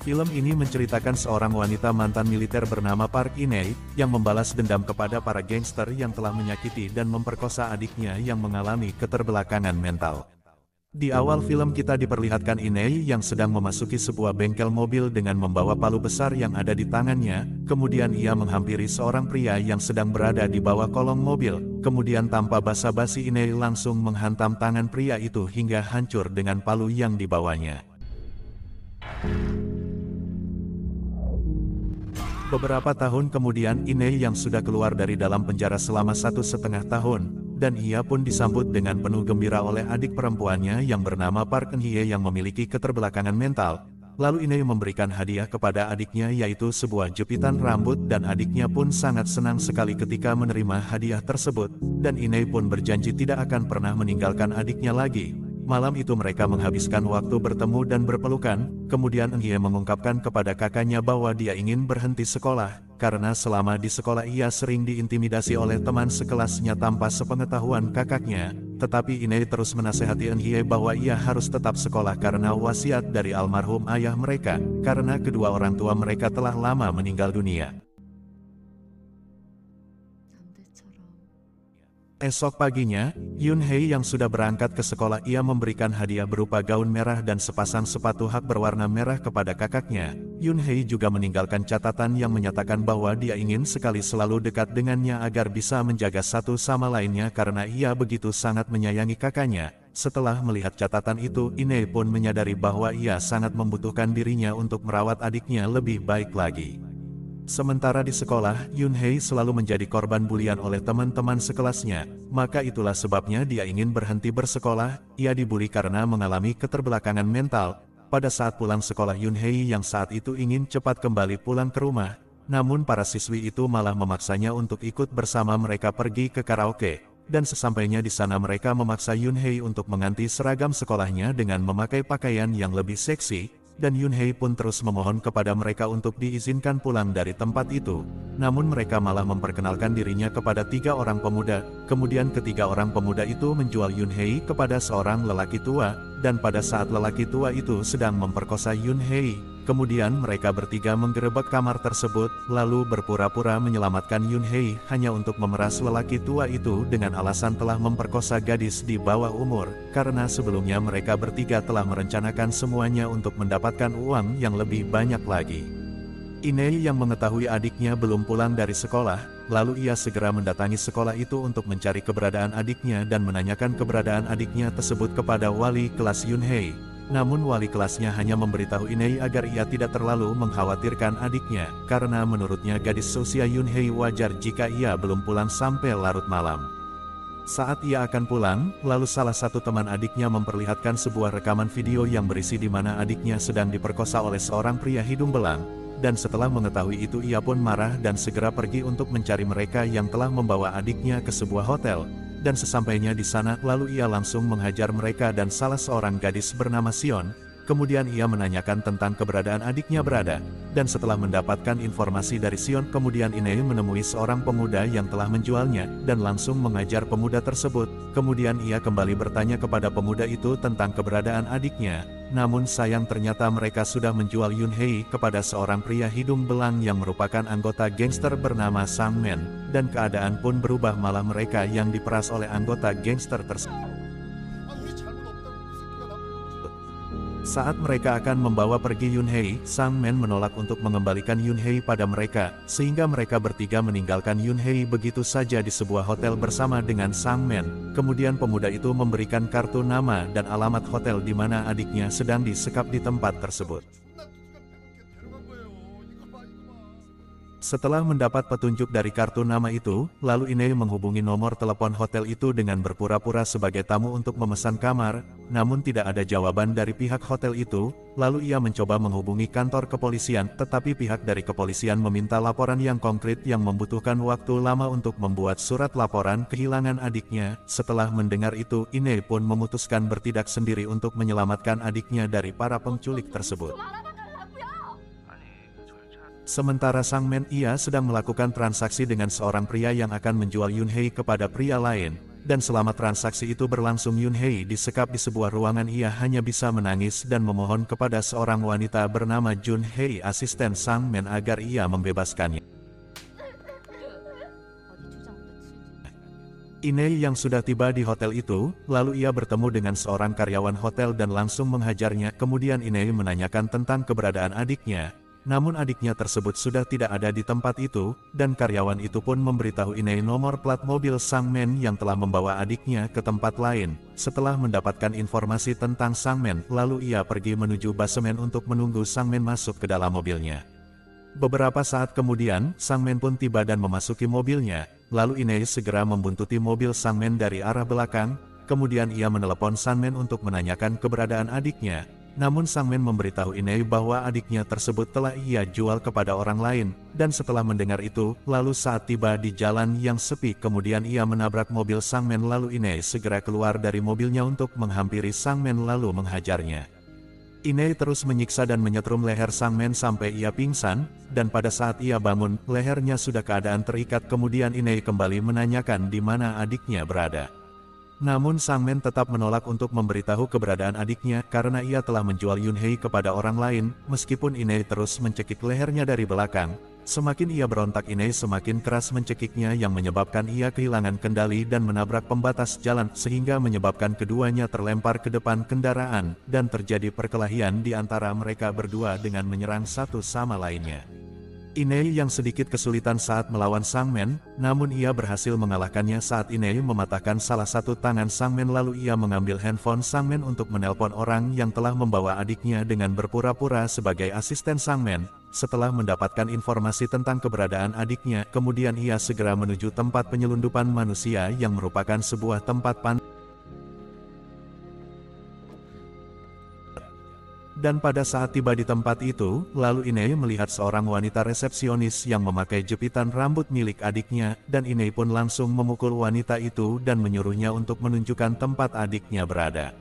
Film ini menceritakan seorang wanita mantan militer bernama Park In-hye, yang membalas dendam kepada para gangster yang telah menyakiti dan memperkosa adiknya yang mengalami keterbelakangan mental. Di awal film kita diperlihatkan In-hye yang sedang memasuki sebuah bengkel mobil dengan membawa palu besar yang ada di tangannya, kemudian ia menghampiri seorang pria yang sedang berada di bawah kolong mobil, kemudian tanpa basa-basi In-hye langsung menghantam tangan pria itu hingga hancur dengan palu yang dibawanya. Beberapa tahun kemudian In-hye yang sudah keluar dari dalam penjara selama 1,5 tahun, dan ia pun disambut dengan penuh gembira oleh adik perempuannya yang bernama Park In-hye yang memiliki keterbelakangan mental. Lalu In-hye memberikan hadiah kepada adiknya yaitu sebuah jepitan rambut dan adiknya pun sangat senang sekali ketika menerima hadiah tersebut, dan In-hye pun berjanji tidak akan pernah meninggalkan adiknya lagi. Malam itu mereka menghabiskan waktu bertemu dan berpelukan, kemudian In-hye mengungkapkan kepada kakaknya bahwa dia ingin berhenti sekolah, karena selama di sekolah ia sering diintimidasi oleh teman sekelasnya tanpa sepengetahuan kakaknya. Tetapi In-hye terus menasehati In-hye bahwa ia harus tetap sekolah karena wasiat dari almarhum ayah mereka, karena kedua orang tua mereka telah lama meninggal dunia. Esok paginya, Yoon-hye yang sudah berangkat ke sekolah ia memberikan hadiah berupa gaun merah dan sepasang sepatu hak berwarna merah kepada kakaknya. Yoon-hye juga meninggalkan catatan yang menyatakan bahwa dia ingin sekali selalu dekat dengannya agar bisa menjaga satu sama lainnya karena ia begitu sangat menyayangi kakaknya. Setelah melihat catatan itu, In-hye pun menyadari bahwa ia sangat membutuhkan dirinya untuk merawat adiknya lebih baik lagi. Sementara di sekolah, Yoon-hye selalu menjadi korban bulian oleh teman-teman sekelasnya, maka itulah sebabnya dia ingin berhenti bersekolah. Ia dibuli karena mengalami keterbelakangan mental. Pada saat pulang sekolah Yoon-hye yang saat itu ingin cepat kembali pulang ke rumah, namun para siswi itu malah memaksanya untuk ikut bersama mereka pergi ke karaoke, dan sesampainya di sana mereka memaksa Yoon-hye untuk mengganti seragam sekolahnya dengan memakai pakaian yang lebih seksi. Dan Yoon-hye pun terus memohon kepada mereka untuk diizinkan pulang dari tempat itu. Namun mereka malah memperkenalkan dirinya kepada 3 orang pemuda. Kemudian ketiga orang pemuda itu menjual Yoon-hye kepada seorang lelaki tua, dan pada saat lelaki tua itu sedang memperkosa Yoon-hye, kemudian mereka bertiga menggerebek kamar tersebut, lalu berpura-pura menyelamatkan Yoon-hye hanya untuk memeras lelaki tua itu dengan alasan telah memperkosa gadis di bawah umur, karena sebelumnya mereka bertiga telah merencanakan semuanya untuk mendapatkan uang yang lebih banyak lagi. In-hye yang mengetahui adiknya belum pulang dari sekolah, lalu ia segera mendatangi sekolah itu untuk mencari keberadaan adiknya dan menanyakan keberadaan adiknya tersebut kepada wali kelas Yoon-hye. Namun wali kelasnya hanya memberitahu In-hye agar ia tidak terlalu mengkhawatirkan adiknya, karena menurutnya gadis seusia Yoon-hye wajar jika ia belum pulang sampai larut malam. Saat ia akan pulang, lalu salah satu teman adiknya memperlihatkan sebuah rekaman video yang berisi di mana adiknya sedang diperkosa oleh seorang pria hidung belang. Dan setelah mengetahui itu ia pun marah dan segera pergi untuk mencari mereka yang telah membawa adiknya ke sebuah hotel. Dan sesampainya di sana, lalu ia langsung menghajar mereka dan salah seorang gadis bernama Sion. Kemudian ia menanyakan tentang keberadaan adiknya berada. Dan setelah mendapatkan informasi dari Sion, kemudian In-hye menemui seorang pemuda yang telah menjualnya, dan langsung mengajar pemuda tersebut. Kemudian ia kembali bertanya kepada pemuda itu tentang keberadaan adiknya. Namun sayang ternyata mereka sudah menjual Yoon-hye kepada seorang pria hidung belang yang merupakan anggota gangster bernama Sang-men. Dan keadaan pun berubah, malah mereka yang diperas oleh anggota gangster tersebut. Saat mereka akan membawa pergi Yoon-hye, Sang-men menolak untuk mengembalikan Yoon-hye pada mereka, sehingga mereka bertiga meninggalkan Yoon-hye begitu saja di sebuah hotel bersama dengan Sang-men. Kemudian pemuda itu memberikan kartu nama dan alamat hotel di mana adiknya sedang disekap di tempat tersebut. Setelah mendapat petunjuk dari kartu nama itu, lalu In-hye menghubungi nomor telepon hotel itu dengan berpura-pura sebagai tamu untuk memesan kamar, namun tidak ada jawaban dari pihak hotel itu. Lalu ia mencoba menghubungi kantor kepolisian, tetapi pihak dari kepolisian meminta laporan yang konkret yang membutuhkan waktu lama untuk membuat surat laporan kehilangan adiknya. Setelah mendengar itu, In-hye pun memutuskan bertindak sendiri untuk menyelamatkan adiknya dari para penculik tersebut. Sementara Sang-men ia sedang melakukan transaksi dengan seorang pria yang akan menjual Yoon-hye kepada pria lain, dan selama transaksi itu berlangsung Yun Hei disekap di sebuah ruangan. Ia hanya bisa menangis dan memohon kepada seorang wanita bernama Jun Hei, asisten Sang Men, agar ia membebaskannya. Inei yang sudah tiba di hotel itu, lalu ia bertemu dengan seorang karyawan hotel dan langsung menghajarnya. Kemudian Inei menanyakan tentang keberadaan adiknya. Namun adiknya tersebut sudah tidak ada di tempat itu, dan karyawan itu pun memberitahu Inei nomor plat mobil Sang Men yang telah membawa adiknya ke tempat lain. Setelah mendapatkan informasi tentang Sang Men, lalu ia pergi menuju basemen untuk menunggu Sang Men masuk ke dalam mobilnya. Beberapa saat kemudian, Sang Men pun tiba dan memasuki mobilnya, lalu Inei segera membuntuti mobil Sang Men dari arah belakang. Kemudian ia menelepon Sang Men untuk menanyakan keberadaan adiknya. Namun Sang Men memberitahu Inei bahwa adiknya tersebut telah ia jual kepada orang lain, dan setelah mendengar itu, lalu saat tiba di jalan yang sepi, kemudian ia menabrak mobil Sang Men. Lalu Inei segera keluar dari mobilnya untuk menghampiri Sang Men lalu menghajarnya. Inei terus menyiksa dan menyetrum leher Sang Men sampai ia pingsan, dan pada saat ia bangun, lehernya sudah keadaan terikat. Kemudian Inei kembali menanyakan di mana adiknya berada. Namun Sang Men tetap menolak untuk memberitahu keberadaan adiknya karena ia telah menjual Yun Hei kepada orang lain. Meskipun Inei terus mencekik lehernya dari belakang, semakin ia berontak, Inei semakin keras mencekiknya yang menyebabkan ia kehilangan kendali dan menabrak pembatas jalan sehingga menyebabkan keduanya terlempar ke depan kendaraan dan terjadi perkelahian di antara mereka berdua dengan menyerang satu sama lainnya. Inei yang sedikit kesulitan saat melawan Sang Men, namun ia berhasil mengalahkannya saat Inei mematahkan salah satu tangan Sang Men. Lalu ia mengambil handphone Sang Men untuk menelpon orang yang telah membawa adiknya dengan berpura-pura sebagai asisten Sang Men. Setelah mendapatkan informasi tentang keberadaan adiknya, kemudian ia segera menuju tempat penyelundupan manusia yang merupakan sebuah tempat Dan pada saat tiba di tempat itu, lalu Inei melihat seorang wanita resepsionis yang memakai jepitan rambut milik adiknya, dan Inei pun langsung memukul wanita itu dan menyuruhnya untuk menunjukkan tempat adiknya berada.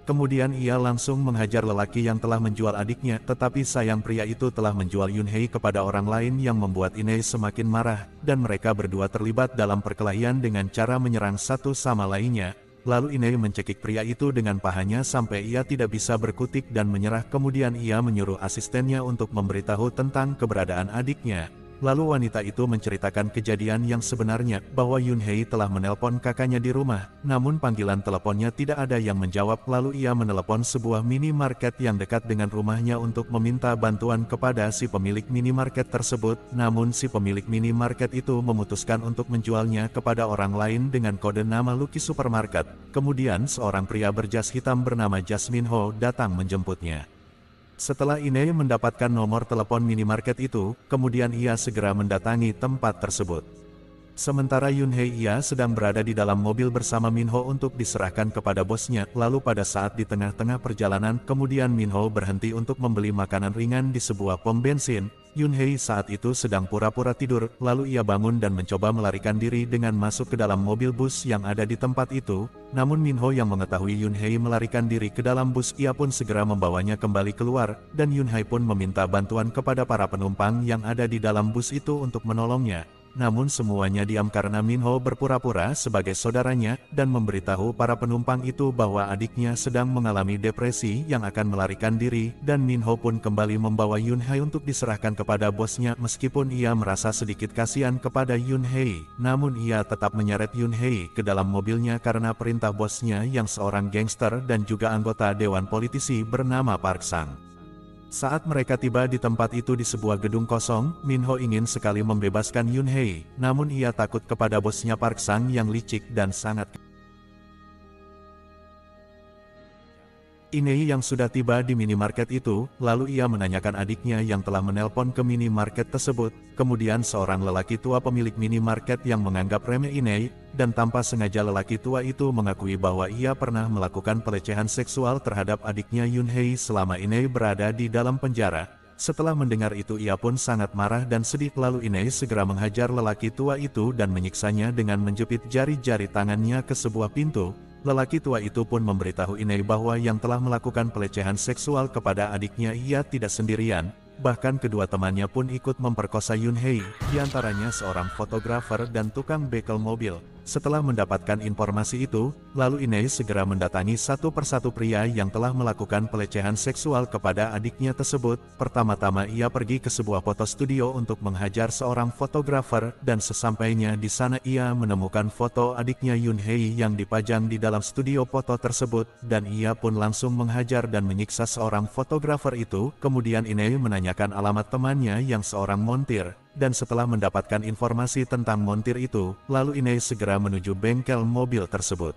Kemudian ia langsung menghajar lelaki yang telah menjual adiknya, tetapi sayang pria itu telah menjual Yun Hei kepada orang lain yang membuat Inei semakin marah, dan mereka berdua terlibat dalam perkelahian dengan cara menyerang satu sama lainnya. Lalu Inei mencekik pria itu dengan pahanya sampai ia tidak bisa berkutik dan menyerah. Kemudian ia menyuruh asistennya untuk memberitahu tentang keberadaan adiknya. Lalu wanita itu menceritakan kejadian yang sebenarnya, bahwa Yun Hei telah menelpon kakaknya di rumah, namun panggilan teleponnya tidak ada yang menjawab. Lalu ia menelepon sebuah minimarket yang dekat dengan rumahnya untuk meminta bantuan kepada si pemilik minimarket tersebut, namun si pemilik minimarket itu memutuskan untuk menjualnya kepada orang lain dengan kode nama Lucky Supermarket. Kemudian seorang pria berjas hitam bernama Jasmine Ho datang menjemputnya. Setelah Inei mendapatkan nomor telepon minimarket itu, kemudian ia segera mendatangi tempat tersebut. Sementara Yun Hei ia sedang berada di dalam mobil bersama Min Ho untuk diserahkan kepada bosnya. Lalu pada saat di tengah-tengah perjalanan, kemudian Min Ho berhenti untuk membeli makanan ringan di sebuah pom bensin. Yun Hei saat itu sedang pura-pura tidur, lalu ia bangun dan mencoba melarikan diri dengan masuk ke dalam mobil bus yang ada di tempat itu. Namun Min Ho yang mengetahui Yun Hei melarikan diri ke dalam bus, ia pun segera membawanya kembali keluar, dan Yun Hei pun meminta bantuan kepada para penumpang yang ada di dalam bus itu untuk menolongnya. Namun semuanya diam karena Min Ho berpura-pura sebagai saudaranya dan memberitahu para penumpang itu bahwa adiknya sedang mengalami depresi yang akan melarikan diri, dan Min Ho pun kembali membawa Yun Hei untuk diserahkan kepada bosnya. Meskipun ia merasa sedikit kasihan kepada Yun Hei, namun ia tetap menyeret Yun Hei ke dalam mobilnya karena perintah bosnya yang seorang gangster dan juga anggota dewan politisi bernama Park Sang. Saat mereka tiba di tempat itu di sebuah gedung kosong, Min Ho ingin sekali membebaskan Yun Hei, namun ia takut kepada bosnya Park Sang yang licik dan sangat. Inei yang sudah tiba di minimarket itu, lalu ia menanyakan adiknya yang telah menelpon ke minimarket tersebut. Kemudian seorang lelaki tua pemilik minimarket yang menganggap remeh Inei, dan tanpa sengaja lelaki tua itu mengakui bahwa ia pernah melakukan pelecehan seksual terhadap adiknya Yun Hei selama Inei berada di dalam penjara. Setelah mendengar itu ia pun sangat marah dan sedih, lalu Inei segera menghajar lelaki tua itu dan menyiksanya dengan menjepit jari-jari tangannya ke sebuah pintu. Lelaki tua itu pun memberitahu Inei bahwa yang telah melakukan pelecehan seksual kepada adiknya ia tidak sendirian, bahkan kedua temannya pun ikut memperkosa Yun Hei, diantaranya seorang fotografer dan tukang bekel mobil. Setelah mendapatkan informasi itu, lalu Inei segera mendatangi satu persatu pria yang telah melakukan pelecehan seksual kepada adiknya tersebut. Pertama-tama ia pergi ke sebuah foto studio untuk menghajar seorang fotografer, dan sesampainya di sana ia menemukan foto adiknya Yun Hei yang dipajang di dalam studio foto tersebut, dan ia pun langsung menghajar dan menyiksa seorang fotografer itu. Kemudian Inei menanyakan alamat temannya yang seorang montir. Dan setelah mendapatkan informasi tentang montir itu, lalu Inei segera menuju bengkel mobil tersebut.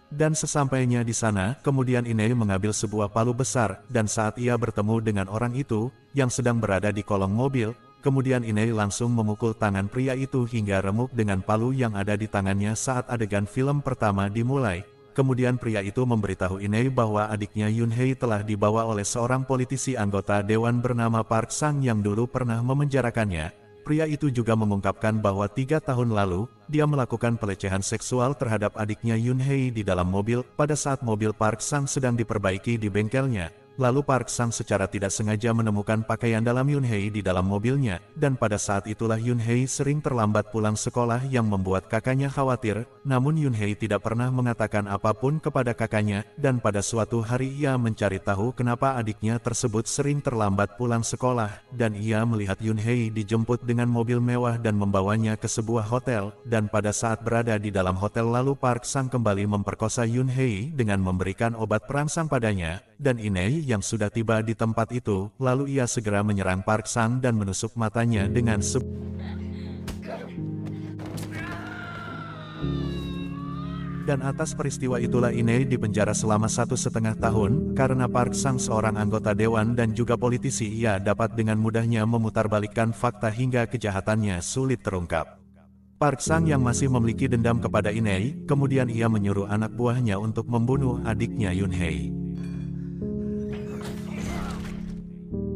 Dan sesampainya di sana, kemudian Inei mengambil sebuah palu besar, dan saat ia bertemu dengan orang itu, yang sedang berada di kolong mobil, kemudian Inei langsung memukul tangan pria itu hingga remuk dengan palu yang ada di tangannya saat adegan film pertama dimulai. Kemudian pria itu memberitahu Inei bahwa adiknya Yun Hei telah dibawa oleh seorang politisi anggota dewan bernama Park Sang yang dulu pernah memenjarakannya. Pria itu juga mengungkapkan bahwa 3 tahun lalu, dia melakukan pelecehan seksual terhadap adiknya Yun Hei di dalam mobil pada saat mobil Park Sang sedang diperbaiki di bengkelnya. Lalu Park Sang secara tidak sengaja menemukan pakaian dalam Yun Hei di dalam mobilnya, dan pada saat itulah Yun Hei sering terlambat pulang sekolah yang membuat kakaknya khawatir, namun Yun Hei tidak pernah mengatakan apapun kepada kakaknya, dan pada suatu hari ia mencari tahu kenapa adiknya tersebut sering terlambat pulang sekolah, dan ia melihat Yun Hei dijemput dengan mobil mewah dan membawanya ke sebuah hotel, dan pada saat berada di dalam hotel lalu Park Sang kembali memperkosa Yun Hei dengan memberikan obat perangsang padanya, dan Inei yang sudah tiba di tempat itu, lalu ia segera menyerang Park Sang dan menusuk matanya dengan Dan atas peristiwa itulah Inei dipenjara selama 1,5 tahun, karena Park Sang seorang anggota dewan dan juga politisi. Ia dapat dengan mudahnya memutarbalikkan fakta hingga kejahatannya sulit terungkap. Park Sang yang masih memiliki dendam kepada Inei, kemudian ia menyuruh anak buahnya untuk membunuh adiknya Yun Hei.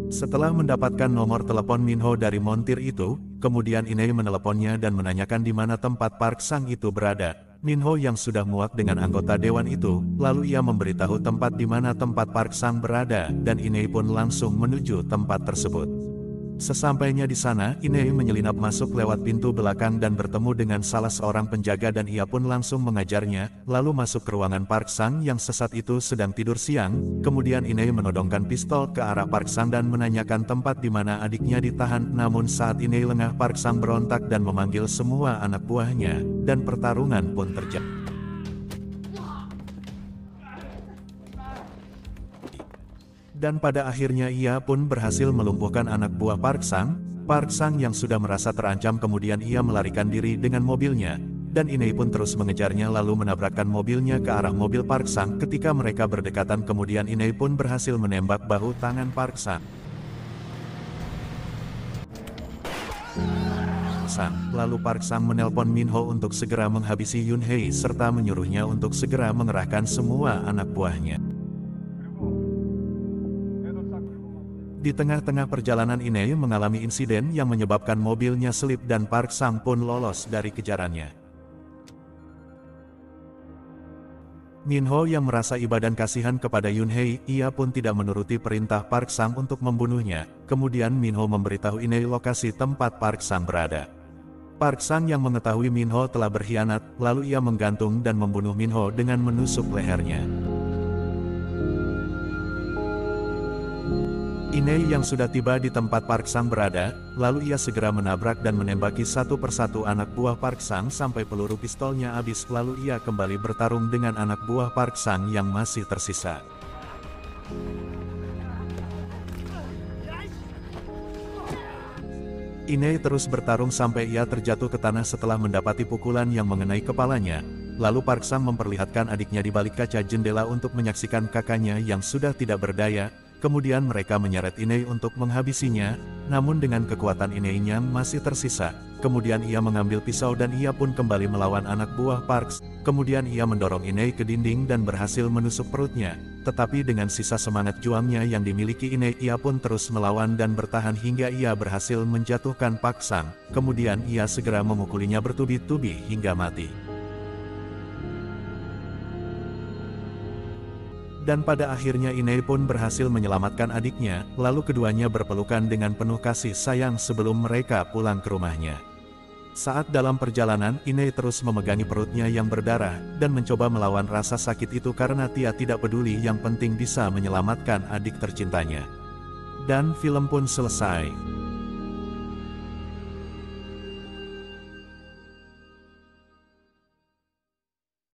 Setelah mendapatkan nomor telepon Minho dari montir itu, kemudian Inei meneleponnya dan menanyakan di mana tempat Park Sang itu berada. Minho yang sudah muak dengan anggota dewan itu, lalu ia memberitahu tempat di mana tempat Park Sang berada, dan Inei pun langsung menuju tempat tersebut. Sesampainya di sana, Inei menyelinap masuk lewat pintu belakang dan bertemu dengan salah seorang penjaga dan ia pun langsung mengajarnya, lalu masuk ke ruangan Park Sang yang sesat itu sedang tidur siang. Kemudian Inei menodongkan pistol ke arah Park Sang dan menanyakan tempat di mana adiknya ditahan. Namun saat Inei lengah, Park Sang berontak dan memanggil semua anak buahnya, dan pertarungan pun terjadi. Dan pada akhirnya ia pun berhasil melumpuhkan anak buah Park Sang. Park Sang yang sudah merasa terancam kemudian ia melarikan diri dengan mobilnya, dan Inei pun terus mengejarnya lalu menabrakkan mobilnya ke arah mobil Park Sang. Ketika mereka berdekatan kemudian Inei pun berhasil menembak bahu tangan Park Sang. Lalu Park Sang menelpon Minho untuk segera menghabisi Yun Hei serta menyuruhnya untuk segera mengerahkan semua anak buahnya. Di tengah-tengah perjalanan Inei mengalami insiden yang menyebabkan mobilnya selip dan Park Sang pun lolos dari kejarannya. Minho yang merasa iba dan kasihan kepada Yun Hei, ia pun tidak menuruti perintah Park Sang untuk membunuhnya. Kemudian Minho memberitahu Inei lokasi tempat Park Sang berada. Park Sang yang mengetahui Minho telah berkhianat, lalu ia menggantung dan membunuh Minho dengan menusuk lehernya. Inei yang sudah tiba di tempat Park Sang berada, lalu ia segera menabrak dan menembaki satu persatu anak buah Park Sang sampai peluru pistolnya habis, lalu ia kembali bertarung dengan anak buah Park Sang yang masih tersisa. Inei terus bertarung sampai ia terjatuh ke tanah setelah mendapati pukulan yang mengenai kepalanya. Lalu Park Sang memperlihatkan adiknya di balik kaca jendela untuk menyaksikan kakaknya yang sudah tidak berdaya. Kemudian mereka menyeret Inei untuk menghabisinya, namun dengan kekuatan Inei-nya masih tersisa. Kemudian ia mengambil pisau dan ia pun kembali melawan anak buah Park. Kemudian ia mendorong Inei ke dinding dan berhasil menusuk perutnya. Tetapi dengan sisa semangat juangnya yang dimiliki Inei, ia pun terus melawan dan bertahan hingga ia berhasil menjatuhkan Park Sang. Kemudian ia segera memukulinya bertubi-tubi hingga mati. Dan pada akhirnya Inei pun berhasil menyelamatkan adiknya, lalu keduanya berpelukan dengan penuh kasih sayang sebelum mereka pulang ke rumahnya. Saat dalam perjalanan, Ine terus memegangi perutnya yang berdarah, dan mencoba melawan rasa sakit itu karena Tia tidak peduli, yang penting bisa menyelamatkan adik tercintanya. Dan film pun selesai.